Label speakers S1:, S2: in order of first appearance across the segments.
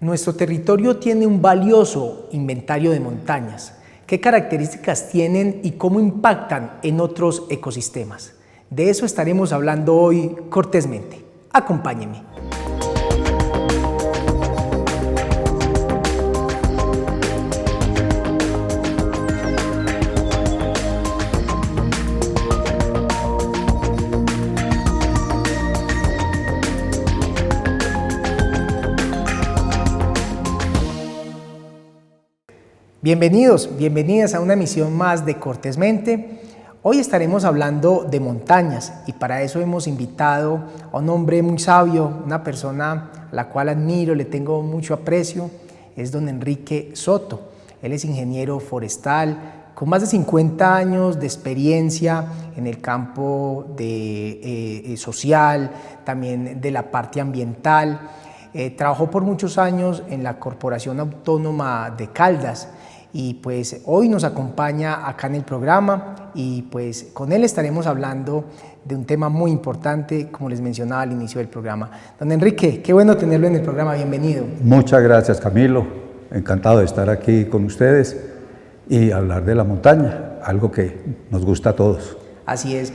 S1: Nuestro territorio tiene un valioso inventario de montañas. ¿Qué características tienen y cómo impactan en otros ecosistemas? De eso estaremos hablando hoy cortésmente. Acompáñenme. Bienvenidos, bienvenidas a una emisión más de Cortésmente. Hoy estaremos hablando de montañas y para eso hemos invitado a un hombre muy sabio, una persona a la cual admiro, le tengo mucho aprecio, es don Enrique Soto. Él es ingeniero forestal, con más de 50 años de experiencia en el campo social, también de la parte ambiental. Trabajó por muchos años en la Corporación Autónoma de Caldas y pues hoy nos acompaña acá en el programa y pues con él estaremos hablando de un tema muy importante, como les mencionaba al inicio del programa. Don Enrique, qué bueno tenerlo en el programa, bienvenido.
S2: Muchas gracias, Camilo, encantado de estar aquí con ustedes y hablar de la montaña, algo que nos gusta a todos.
S1: Así es.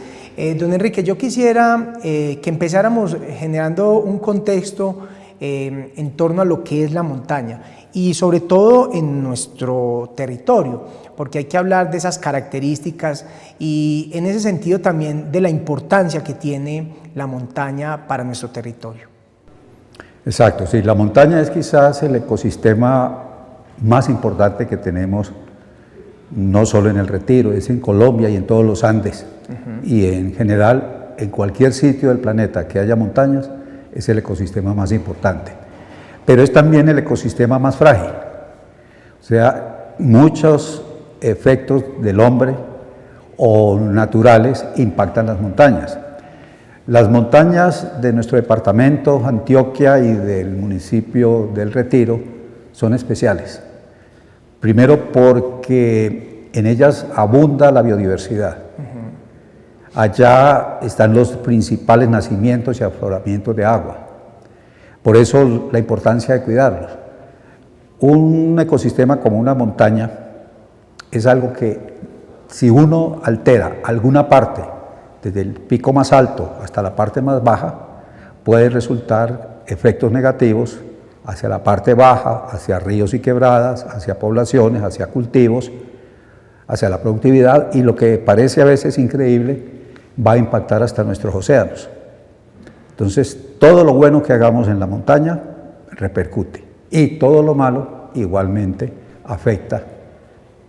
S1: Don Enrique, yo quisiera que empezáramos generando un contexto en torno a lo que es la montaña y sobre todo en nuestro territorio, porque hay que hablar de esas características y en ese sentido también de la importancia que tiene la montaña para nuestro territorio.
S2: Exacto, sí, la montaña es quizás el ecosistema más importante que tenemos, no solo en el Retiro, es en Colombia y en todos los Andes, y en general en cualquier sitio del planeta que haya montañas, es el ecosistema más importante, pero es también el ecosistema más frágil. O sea, muchos efectos del hombre o naturales impactan las montañas. Las montañas de nuestro departamento, Antioquia, y del municipio del Retiro son especiales. Primero porque en ellas abunda la biodiversidad. Allá están los principales nacimientos y afloramientos de agua. Por eso la importancia de cuidarlos. Un ecosistema como una montaña es algo que si uno altera alguna parte, desde el pico más alto hasta la parte más baja, puede resultar efectos negativos hacia la parte baja, hacia ríos y quebradas, hacia poblaciones, hacia cultivos, hacia la productividad, y lo que parece a veces increíble va a impactar hasta nuestros océanos. Entonces, todo lo bueno que hagamos en la montaña repercute y todo lo malo igualmente afecta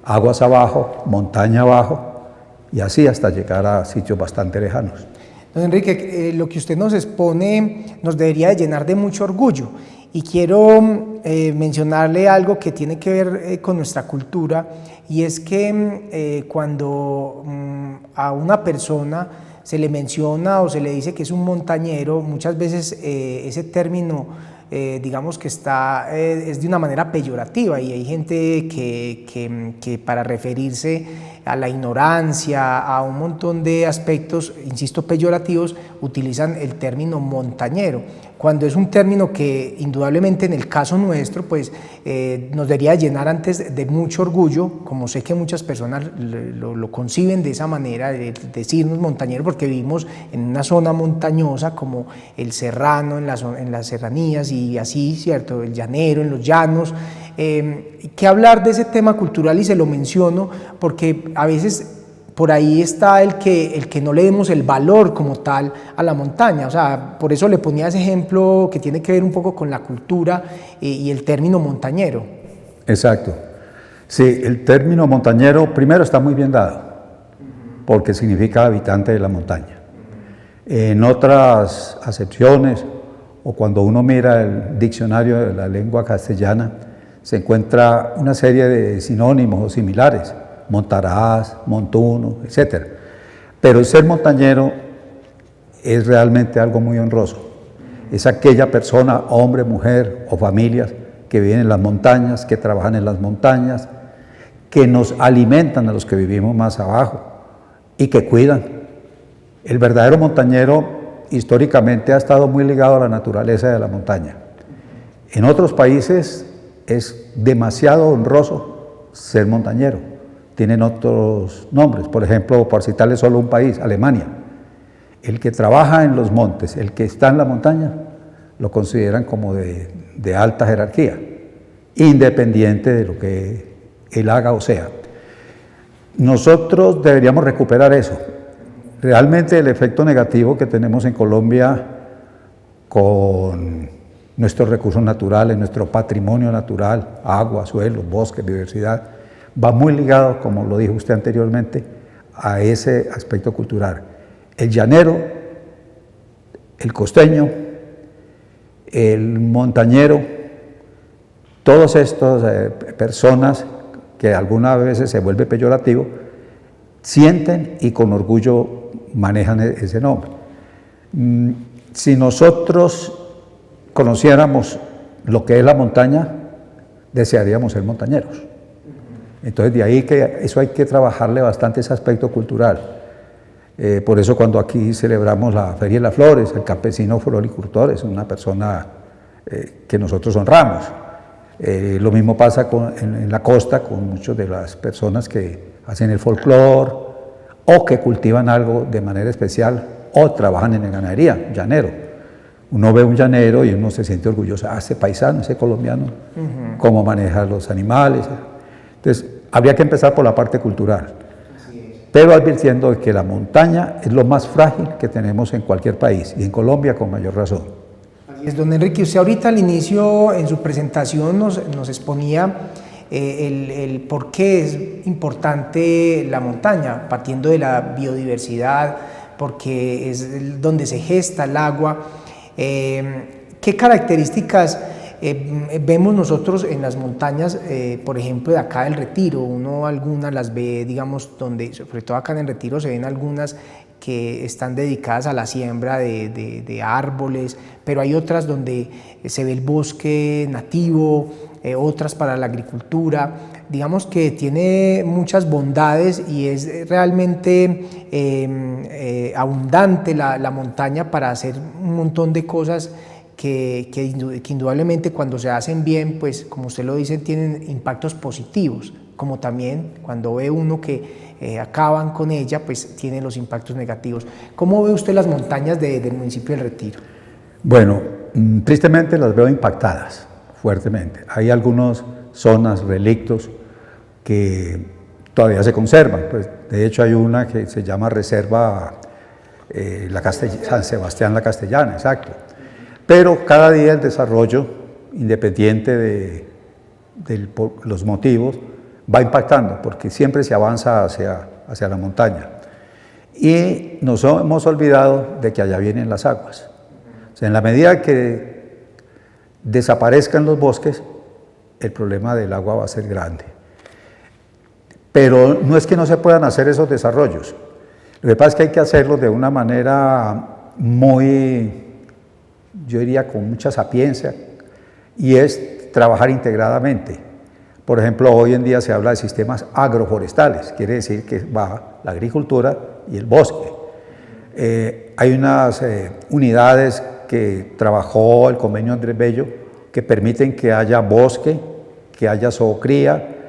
S2: aguas abajo, montaña abajo y así hasta llegar a sitios bastante lejanos.
S1: Don Enrique, lo que usted nos expone nos debería de llenar de mucho orgullo y quiero mencionarle algo que tiene que ver con nuestra cultura y es que cuando a una persona se le menciona o se le dice que es un montañero, muchas veces ese término digamos que es de una manera peyorativa y hay gente que para referirse a la ignorancia, a un montón de aspectos, insisto, peyorativos, utilizan el término montañero, cuando es un término que indudablemente en el caso nuestro pues nos debería llenar antes de mucho orgullo, como sé que muchas personas lo conciben de esa manera, de decirnos montañero, porque vivimos en una zona montañosa como el serrano, en las serranías y así, ¿cierto? El llanero, en los llanos. Que hablar de ese tema cultural y se lo menciono porque a veces por ahí está el que no le demos el valor como tal a la montaña, o sea, por eso le ponía ese ejemplo que tiene que ver un poco con la cultura y el término montañero.
S2: Exacto, sí, el término montañero primero está muy bien dado, porque significa habitante de la montaña. En otras acepciones, o cuando uno mira el diccionario de la lengua castellana, se encuentra una serie de sinónimos o similares, montaraz, montuno, etc. Pero ser montañero es realmente algo muy honroso. Es aquella persona, hombre, mujer o familias que viven en las montañas, que trabajan en las montañas, que nos alimentan a los que vivimos más abajo y que cuidan. El verdadero montañero históricamente ha estado muy ligado a la naturaleza de la montaña. En otros países es demasiado honroso ser montañero. Tienen otros nombres, por ejemplo, por citarles solo un país, Alemania. El que trabaja en los montes, el que está en la montaña, lo consideran como de alta jerarquía, independiente de lo que él haga o sea. Nosotros deberíamos recuperar eso. Realmente el efecto negativo que tenemos en Colombia con nuestros recursos naturales, nuestro patrimonio natural, agua, suelo, bosques, biodiversidad, va muy ligado, como lo dijo usted anteriormente, a ese aspecto cultural. El llanero, el costeño, el montañero, todas estas personas que algunas veces se vuelve peyorativo, sienten y con orgullo manejan ese nombre. Si nosotros conociéramos lo que es la montaña, desearíamos ser montañeros. Entonces de ahí que eso hay que trabajarle bastante ese aspecto cultural. Por eso cuando aquí celebramos la Feria de las Flores, el campesino floricultor es una persona que nosotros honramos. Lo mismo pasa en la costa con muchas de las personas que hacen el folclore o que cultivan algo de manera especial o trabajan en la ganadería, llanero. Uno ve un llanero y uno se siente orgulloso, ese paisano, ese colombiano, cómo maneja los animales. Entonces, habría que empezar por la parte cultural, pero advirtiendo que la montaña es lo más frágil que tenemos en cualquier país y en Colombia con mayor razón.
S1: Es, don Enrique, usted ahorita al inicio en su presentación nos exponía el por qué es importante la montaña, partiendo de la biodiversidad, porque es donde se gesta el agua. ¿Qué características vemos nosotros en las montañas, por ejemplo, de acá del Retiro? Uno algunas las ve, digamos, donde, sobre todo acá en el Retiro, se ven algunas que están dedicadas a la siembra de árboles, pero hay otras donde se ve el bosque nativo, otras para la agricultura. Digamos que tiene muchas bondades y es realmente abundante la montaña para hacer un montón de cosas que indudablemente cuando se hacen bien, pues como usted lo dice, tienen impactos positivos, como también cuando ve uno que acaban con ella, pues tiene los impactos negativos. ¿Cómo ve usted las montañas del municipio del Retiro?
S2: Bueno, tristemente las veo impactadas fuertemente. Hay algunas zonas, relictos, que todavía se conservan. Pues, de hecho, hay una que se llama Reserva San Sebastián la Castellana, exacto. Pero cada día el desarrollo, independiente de los motivos, va impactando, porque siempre se avanza hacia la montaña. Y nos hemos olvidado de que allá vienen las aguas. O sea, en la medida que desaparezcan los bosques, el problema del agua va a ser grande. Pero no es que no se puedan hacer esos desarrollos. Lo que pasa es que hay que hacerlo de una manera muy, yo diría, con mucha sapiencia, y es trabajar integradamente. Por ejemplo, hoy en día se habla de sistemas agroforestales, quiere decir que va la agricultura y el bosque. Hay unas unidades que trabajó el convenio Andrés Bello que permiten que haya bosque, que haya zoocría,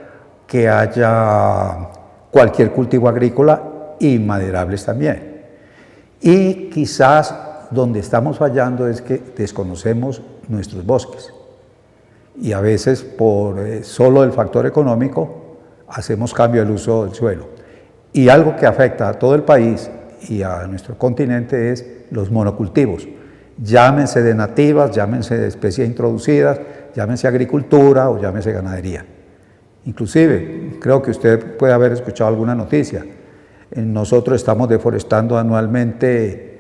S2: que haya cualquier cultivo agrícola y maderables también. Y quizás donde estamos fallando es que desconocemos nuestros bosques. Y a veces por solo el factor económico hacemos cambio del uso del suelo. Y algo que afecta a todo el país y a nuestro continente es los monocultivos. Llámense de nativas, llámense de especies introducidas, llámense agricultura o llámense ganadería. Inclusive, creo que usted puede haber escuchado alguna noticia. Nosotros estamos deforestando anualmente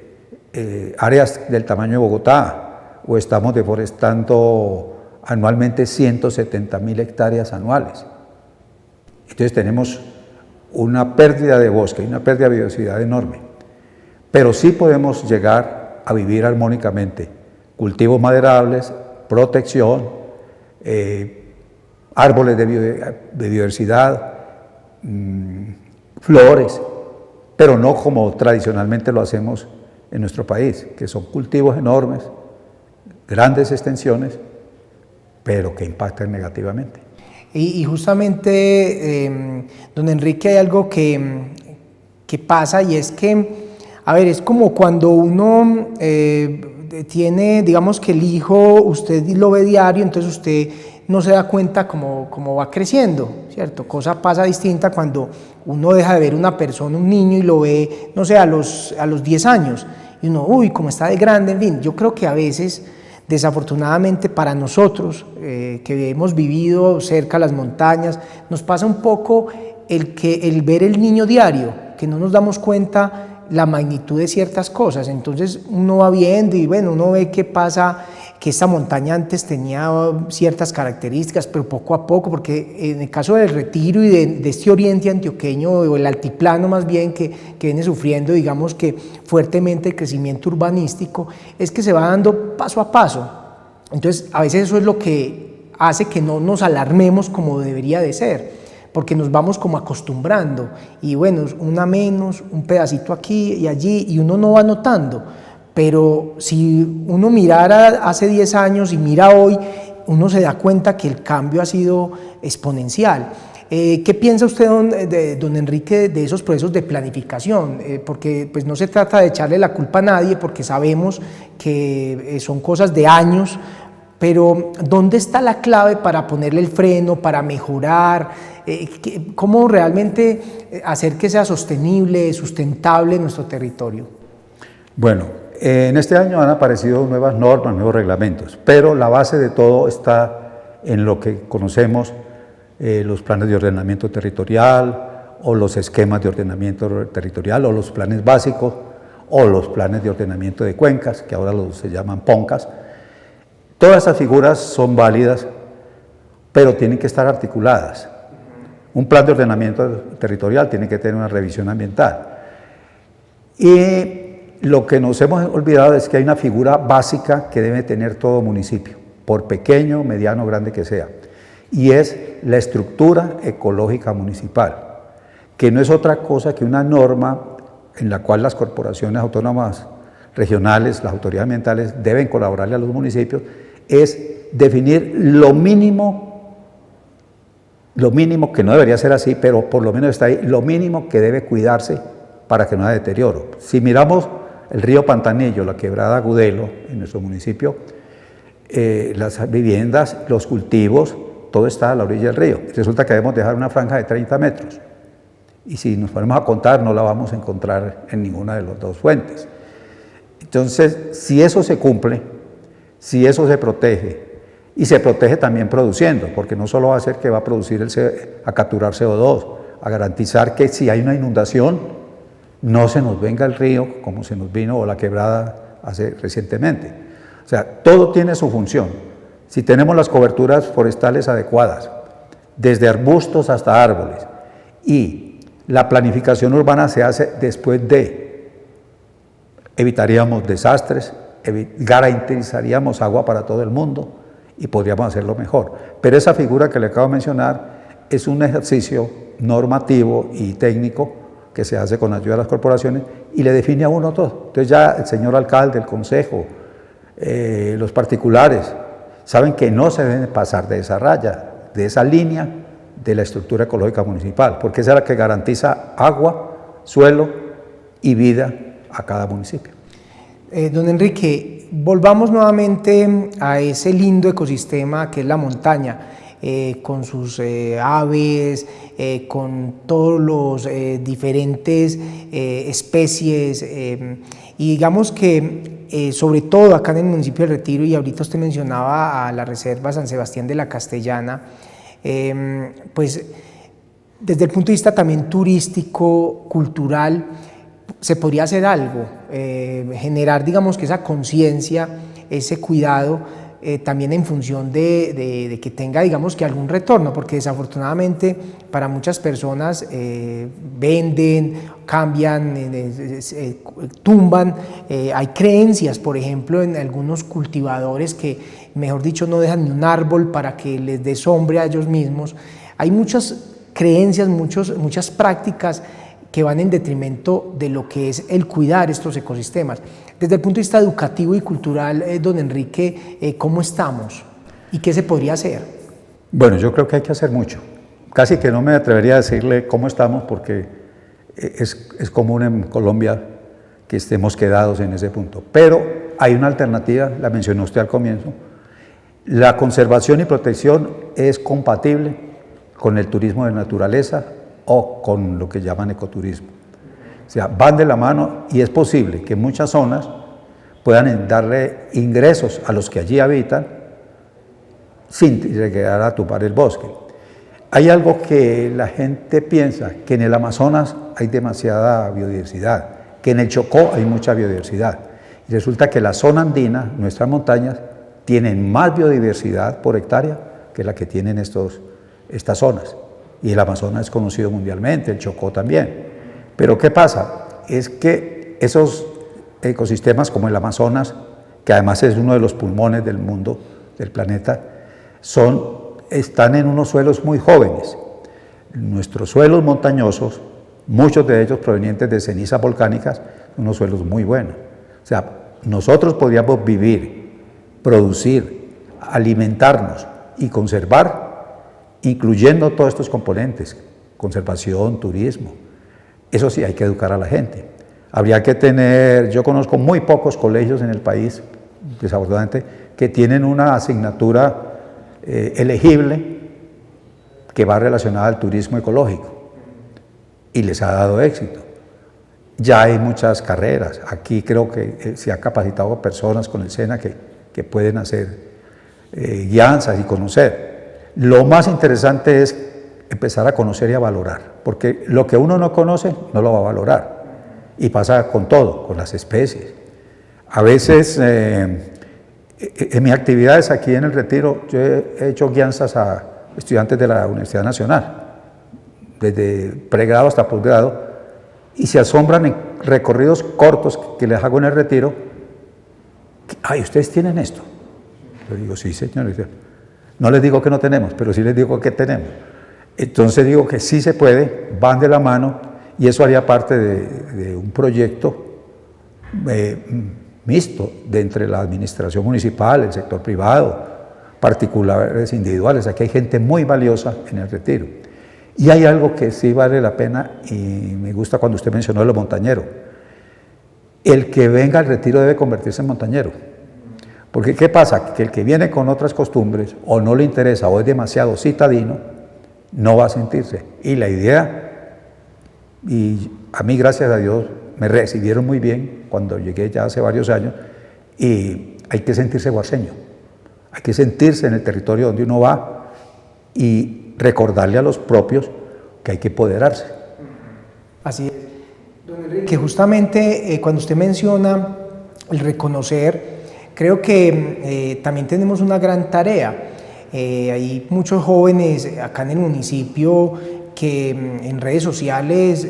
S2: áreas del tamaño de Bogotá, o estamos deforestando anualmente 170.000 hectáreas anuales. Entonces tenemos una pérdida de bosque y una pérdida de biodiversidad enorme. Pero sí podemos llegar a vivir armónicamente. Cultivos maderables, protección, árboles de biodiversidad, flores, pero no como tradicionalmente lo hacemos en nuestro país, que son cultivos enormes, grandes extensiones, pero que impactan negativamente.
S1: Y justamente, don Enrique, hay algo que pasa, y es que, a ver, es como cuando uno tiene, digamos que el hijo, usted lo ve diario, entonces usted no se da cuenta cómo va creciendo, ¿cierto? Cosa pasa distinta cuando uno deja de ver una persona, un niño, y lo ve, no sé, a los 10 años, y uno, uy, cómo está de grande, en fin. Yo creo que a veces, desafortunadamente para nosotros, que hemos vivido cerca de las montañas, nos pasa un poco el ver el niño diario, que no nos damos cuenta la magnitud de ciertas cosas. Entonces uno va viendo y bueno, uno ve qué pasa, que esta montaña antes tenía ciertas características, pero poco a poco, porque en el caso del Retiro y de este oriente antioqueño, o el altiplano más bien, que viene sufriendo, digamos que fuertemente el crecimiento urbanístico, es que se va dando paso a paso. Entonces a veces eso es lo que hace que no nos alarmemos como debería de ser, porque nos vamos como acostumbrando, y bueno, una menos, un pedacito aquí y allí, y uno no va notando. Pero si uno mirara hace 10 años y mira hoy, uno se da cuenta que el cambio ha sido exponencial. ¿Qué piensa usted, don Enrique, de esos procesos de planificación? Porque pues no se trata de echarle la culpa a nadie, porque sabemos que son cosas de años, pero ¿dónde está la clave para ponerle el freno, para mejorar? ¿Cómo realmente hacer que sea sostenible, sustentable nuestro territorio?
S2: Bueno, en este año han aparecido nuevas normas, nuevos reglamentos, pero la base de todo está en lo que conocemos los planes de ordenamiento territorial, o los esquemas de ordenamiento territorial, o los planes básicos, o los planes de ordenamiento de cuencas, que ahora se llaman PONCAS. Todas estas figuras son válidas, pero tienen que estar articuladas. Un plan de ordenamiento territorial tiene que tener una revisión ambiental. Y lo que nos hemos olvidado es que hay una figura básica que debe tener todo municipio, por pequeño, mediano, grande que sea, y es la estructura ecológica municipal, que no es otra cosa que una norma en la cual las corporaciones autónomas regionales, las autoridades ambientales, deben colaborarle a los municipios, es definir lo mínimo que no debería ser así, pero por lo menos está ahí, lo mínimo que debe cuidarse para que no haya deterioro. Si miramos el río Pantanillo, la quebrada Agudelo, en nuestro municipio, las viviendas, los cultivos, todo está a la orilla del río. Resulta que debemos dejar una franja de 30 metros. Y si nos ponemos a contar, no la vamos a encontrar en ninguna de las dos fuentes. Entonces, si eso se cumple, si eso se protege, y se protege también produciendo, porque no solo va a ser que va a producir a capturar CO2, a garantizar que si hay una inundación, no se nos venga el río como se nos vino, o la quebrada recientemente. O sea, todo tiene su función. Si tenemos las coberturas forestales adecuadas, desde arbustos hasta árboles, y la planificación urbana se hace después evitaríamos desastres, garantizaríamos agua para todo el mundo y podríamos hacerlo mejor. Pero esa figura que le acabo de mencionar es un ejercicio normativo y técnico que se hace con ayuda de las corporaciones y le define a uno todo. Entonces ya el señor alcalde, el consejo, los particulares, saben que no se deben pasar de esa raya, de esa línea de la estructura ecológica municipal, porque esa es la que garantiza agua, suelo y vida a cada municipio.
S1: Don Enrique, volvamos nuevamente a ese lindo ecosistema que es la montaña, con sus aves, con todos los diferentes especies, y digamos que sobre todo acá en el municipio del Retiro, y ahorita usted mencionaba a la Reserva San Sebastián de la Castellana, pues desde el punto de vista también turístico, cultural, se podría hacer algo, generar, digamos, que esa conciencia, ese cuidado, también en función de que tenga, digamos, que algún retorno, porque desafortunadamente para muchas personas venden, cambian, tumban. Hay creencias, por ejemplo, en algunos cultivadores que, mejor dicho, no dejan ni un árbol para que les dé sombra a ellos mismos. Hay muchas creencias, muchas prácticas que van en detrimento de lo que es el cuidar estos ecosistemas. Desde el punto de vista educativo y cultural, don Enrique, ¿cómo estamos? ¿Y qué se podría hacer?
S2: Bueno, yo creo que hay que hacer mucho. Casi que no me atrevería a decirle cómo estamos porque es común en Colombia que estemos quedados en ese punto. Pero hay una alternativa, la mencionó usted al comienzo. La conservación y protección es compatible con el turismo de naturaleza o con lo que llaman ecoturismo. O sea, van de la mano y es posible que muchas zonas puedan darle ingresos a los que allí habitan sin llegar a tumbar el bosque. Hay algo que la gente piensa, que en el Amazonas hay demasiada biodiversidad, que en el Chocó hay mucha biodiversidad. Y resulta que la zona andina, nuestras montañas, tienen más biodiversidad por hectárea que la que tienen estas zonas. Y el Amazonas es conocido mundialmente, el Chocó también. Pero ¿qué pasa? Es que esos ecosistemas como el Amazonas, que además es uno de los pulmones del mundo, del planeta, están en unos suelos muy jóvenes. Nuestros suelos montañosos, muchos de ellos provenientes de cenizas volcánicas, unos suelos muy buenos. O sea, nosotros podríamos vivir, producir, alimentarnos y conservar, incluyendo todos estos componentes, conservación, turismo. Eso sí, hay que educar a la gente. Habría que tener, yo conozco muy pocos colegios en el país, desafortunadamente, que tienen una asignatura elegible que va relacionada al turismo ecológico y les ha dado éxito. Ya hay muchas carreras, aquí creo que se ha capacitado personas con el SENA que pueden hacer guianzas y conocer. Lo más interesante es empezar a conocer y a valorar, porque lo que uno no conoce no lo va a valorar, y pasa con todo, con las especies. A veces en mis actividades aquí en el Retiro, yo he hecho guianzas a estudiantes de la Universidad Nacional, desde pregrado hasta posgrado, y se asombran en recorridos cortos que les hago en el Retiro. ¡Ay, ustedes tienen esto! Yo digo, sí, señor. No les digo que no tenemos, pero sí les digo que tenemos. Entonces digo que sí se puede, van de la mano, y eso haría parte de un proyecto mixto de entre la administración municipal, el sector privado, particulares individuales. Aquí hay gente muy valiosa en el Retiro. Y hay algo que sí vale la pena, y me gusta cuando usted mencionó lo montañero. El que venga al Retiro debe convertirse en montañero. Porque ¿qué pasa? Que el que viene con otras costumbres, o no le interesa, o es demasiado citadino, no va a sentirse. Y la idea, y a mí gracias a Dios me recibieron muy bien cuando llegué ya hace varios años, y hay que sentirse guarceño, hay que sentirse en el territorio donde uno va y recordarle a los propios que hay que empoderarse.
S1: Así es. Don Enrique, que justamente cuando usted menciona el reconocer, creo que también tenemos una gran tarea. Hay muchos jóvenes acá en el municipio que en redes sociales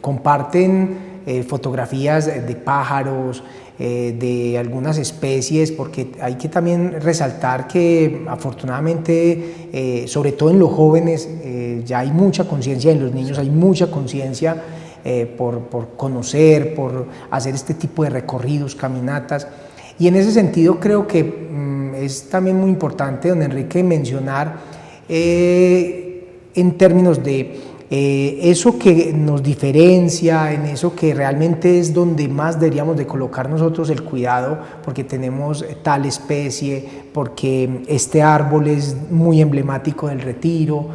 S1: comparten fotografías de pájaros, de algunas especies, porque hay que también resaltar que afortunadamente, sobre todo en los jóvenes, ya hay mucha conciencia, en los niños hay mucha conciencia por conocer, por hacer este tipo de recorridos, caminatas. Y en ese sentido creo que es también muy importante, don Enrique, mencionar en términos de eso que nos diferencia, en eso que realmente es donde más deberíamos de colocar nosotros el cuidado, porque tenemos tal especie, porque este árbol es muy emblemático del Retiro,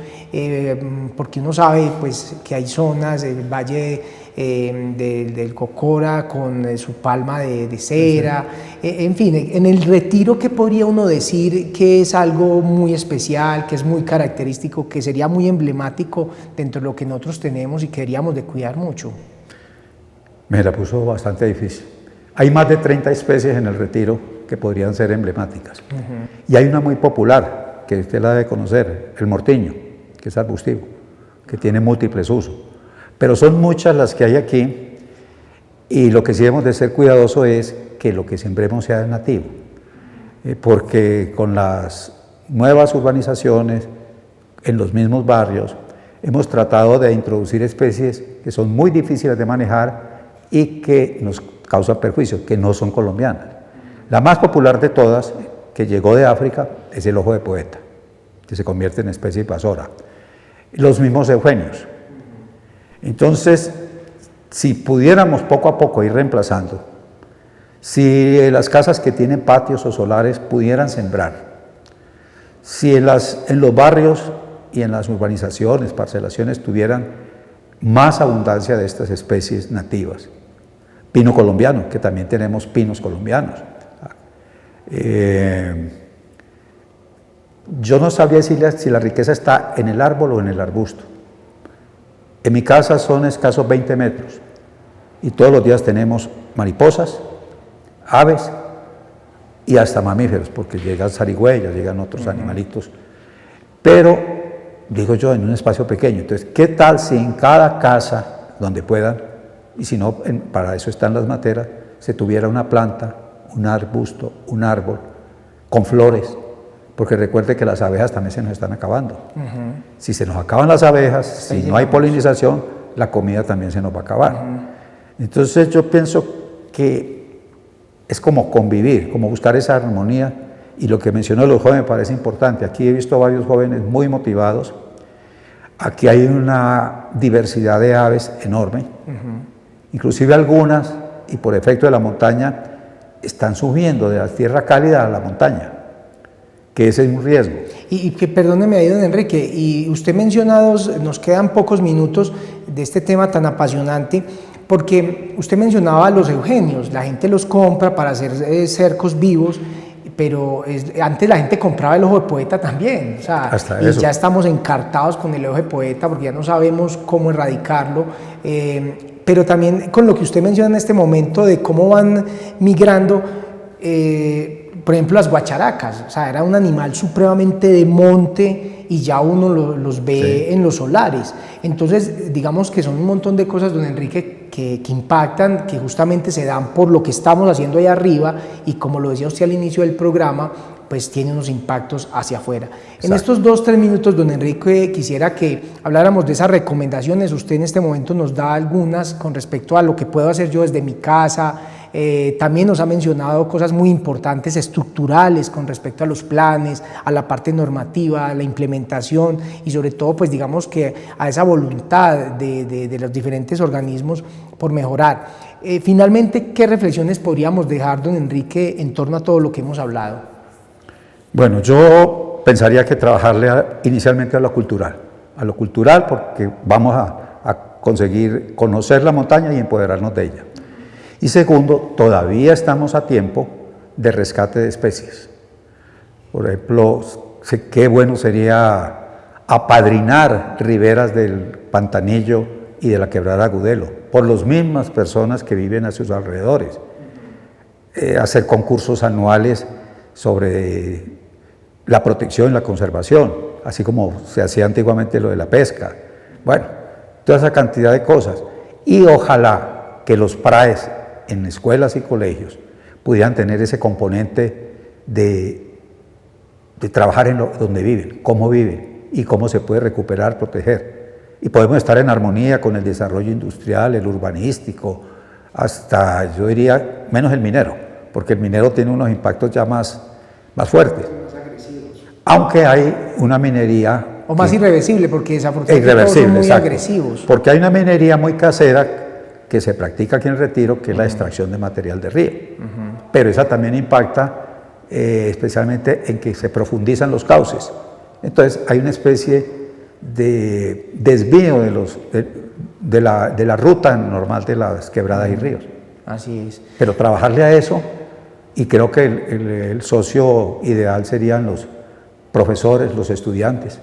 S1: porque uno sabe pues, que hay zonas del Valle del Cocora con su palma de cera, en fin, en el Retiro, ¿qué podría uno decir que es algo muy especial, que es muy característico, que sería muy emblemático dentro de lo que nosotros tenemos y que deberíamos de cuidar mucho?
S2: Me la puso bastante difícil. Hay más de 30 especies en el Retiro que podrían ser emblemáticas. Y hay una muy popular, que usted la debe conocer, el mortiño, que es arbustivo, que tiene múltiples usos. Pero son muchas las que hay aquí, y lo que sí debemos de ser cuidadosos es que lo que sembremos sea nativo, porque con las nuevas urbanizaciones, en los mismos barrios, hemos tratado de introducir especies que son muy difíciles de manejar y que nos causan perjuicios, que no son colombianas. La más popular de todas que llegó de África es el ojo de poeta, que se convierte en especie invasora. Los mismos eugenios. Entonces, si pudiéramos poco a poco ir reemplazando, si las casas que tienen patios o solares pudieran sembrar, si en los barrios y en las urbanizaciones, parcelaciones tuvieran más abundancia de estas especies nativas. Pino colombiano, que también tenemos pinos colombianos. Yo no sabría decirle si la riqueza está en el árbol o en el arbusto. En mi casa son escasos 20 metros y todos los días tenemos mariposas, aves y hasta mamíferos, porque llegan zarigüeyas, llegan otros animalitos. Pero, digo yo, en un espacio pequeño. Entonces, ¿qué tal si en cada casa, donde puedan, y si no, para eso están las materas, se tuviera una planta, un arbusto, un árbol, con flores? Porque recuerde que las abejas también se nos están acabando. Si se nos acaban las abejas, si no hay polinización, la comida también se nos va a acabar. Entonces yo pienso que es como convivir, como buscar esa armonía, y lo que mencionó de los jóvenes me parece importante. Aquí he visto varios jóvenes muy motivados. Aquí hay una diversidad de aves enorme, inclusive algunas, y por efecto de la montaña, están subiendo de la tierra cálida a la montaña, que ese es un riesgo.
S1: Y que perdóneme ahí, don Enrique, y usted mencionado, nos quedan pocos minutos de este tema tan apasionante, porque usted mencionaba los eugenios, la gente los compra para hacer cercos vivos, pero antes la gente compraba el ojo de poeta también, o sea, y ya estamos encartados con el ojo de poeta porque ya no sabemos cómo erradicarlo, pero también con lo que usted menciona en este momento de cómo van migrando, por ejemplo, las guacharacas, o sea, era un animal supremamente de monte y ya uno los ve en los solares. Entonces, digamos que son un montón de cosas, don Enrique, que impactan, que justamente se dan por lo que estamos haciendo ahí arriba y como lo decía usted al inicio del programa, pues tiene unos impactos hacia afuera. Exacto. En estos 2-3 minutos, don Enrique, quisiera que habláramos de esas recomendaciones. Usted en este momento nos da algunas con respecto a lo que puedo hacer yo desde mi casa. También nos ha mencionado cosas muy importantes, estructurales, con respecto a los planes, a la parte normativa, a la implementación y sobre todo, pues digamos que a esa voluntad de los diferentes organismos por mejorar. Finalmente, ¿qué reflexiones podríamos dejar, don Enrique, en torno a todo lo que hemos hablado?
S2: Bueno, yo pensaría que trabajarle inicialmente a lo cultural porque vamos a conseguir conocer la montaña y empoderarnos de ella. Y segundo, todavía estamos a tiempo de rescate de especies. Por ejemplo, qué bueno sería apadrinar riberas del Pantanillo y de la Quebrada Agudelo por las mismas personas que viven a sus alrededores. Hacer concursos anuales sobre la protección y la conservación, así como se hacía antiguamente lo de la pesca. Bueno, toda esa cantidad de cosas. Y ojalá que los PRAES en escuelas y colegios pudieran tener ese componente de trabajar en donde viven, cómo viven y cómo se puede recuperar, proteger. Y podemos estar en armonía con el desarrollo industrial, el urbanístico, hasta, yo diría, menos el minero, porque el minero tiene unos impactos ya más fuertes. Aunque hay una minería...
S1: O más irreversible, porque desafortunadamente son muy agresivos.
S2: Porque hay una minería muy casera que se practica aquí en el Retiro, que es la extracción de material de río. Pero esa también impacta especialmente en que se profundizan los cauces. Entonces hay una especie de desvío de la ruta normal de las quebradas y ríos.
S1: Así es.
S2: Pero trabajarle a eso, y creo que el socio ideal serían los profesores, los estudiantes,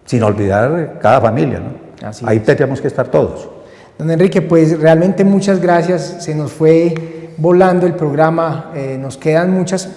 S2: sin olvidar cada familia, ¿no? Ahí tendríamos que estar todos.
S1: Don Enrique, pues realmente muchas gracias, se nos fue volando el programa, nos quedan muchas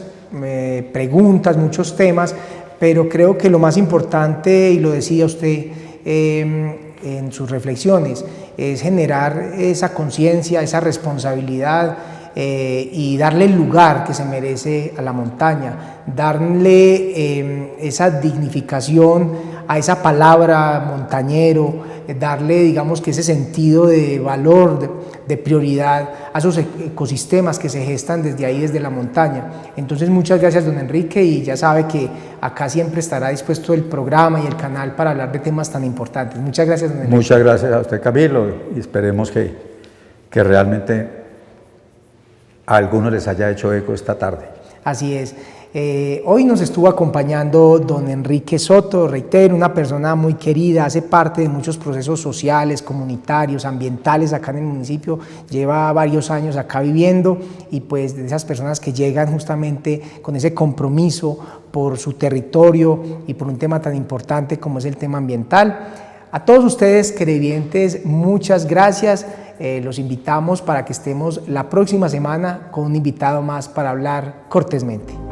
S1: preguntas, muchos temas, pero creo que lo más importante, y lo decía usted en sus reflexiones, es generar esa conciencia, esa responsabilidad y darle el lugar que se merece a la montaña, darle esa dignificación a esa palabra montañero, darle, digamos, que ese sentido de valor, de prioridad a esos ecosistemas que se gestan desde ahí, desde la montaña. Entonces, muchas gracias, don Enrique, y ya sabe que acá siempre estará dispuesto el programa y el canal para hablar de temas tan importantes. Muchas gracias, don Enrique.
S2: Muchas gracias a usted, Camilo, y esperemos que realmente a algunos les haya hecho eco esta tarde.
S1: Así es. Hoy nos estuvo acompañando don Enrique Soto, reitero, una persona muy querida, hace parte de muchos procesos sociales, comunitarios, ambientales acá en el municipio, lleva varios años acá viviendo y pues de esas personas que llegan justamente con ese compromiso por su territorio y por un tema tan importante como es el tema ambiental. A todos ustedes, televidentes, muchas gracias. Los invitamos para que estemos la próxima semana con un invitado más para hablar cortésmente.